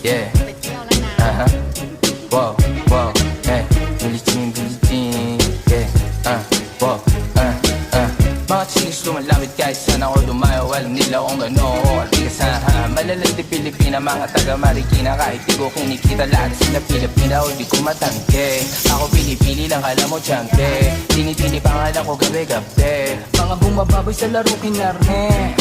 Yeah. Wow, wow, eh. Billie Jean, yeah. Wow, mga chicks lumalapit kahit saan ako dumayo. Alam nila kung gano'n aligasahan. Malalandi Pilipina, mga taga Marikina. Kahit di ko kinikita, lahat sila Pilipina o di ko matangke. Ako pili-pili lang, alam mo tiyangke. Tini-tini pangalan ko gabi-gabi. Mga bumababoy sa laro kinarne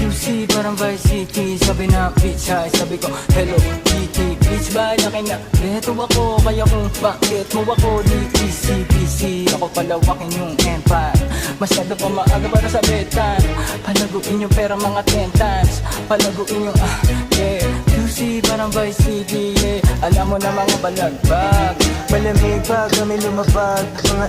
QC parang Vice City. Sabi na bitch hi, sabi ko hello Kitty. Bitch ba laki na reto ako. Kaya kung bakit mo ako di easy. Ako palawakin yung empire. Masyado pa maaga para sa betan. Palaguin yung pera mga 10 times. Palaguin yung yeah. QC parang Vice City, yeah. Alam mo na mga balagbag. Malamig pa kami lumapag. Mga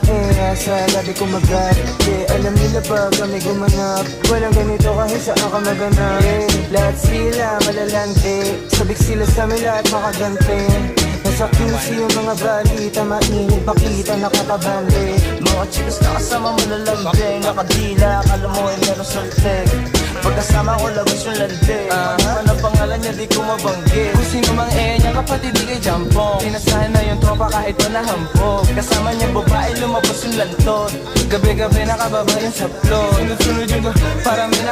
sa labi ko magat. Yeah, alam nila pa kami gumanap. Walang ganito kahit saan ka maganap. Yeah, lahat sila malalante. Sabik sila sa amin lahat makagante. Nasa QC yung mga balita. Mainit pakita nakakabande. Mga chicks na kasama mo lalambing. Nakadila, akala mo ay meron saltek. Pagkasama ko labas yung lante. Ano pangalan niya di ko mabanggit. Kung sino mang niya kapatid di kay Jampong. Sinasahan na yung tropa kahit wala hampog. Kasama niya babae lumabas yung lantot. Gabi-gabi nakababa yung saplot. Sunod-sunod yung para may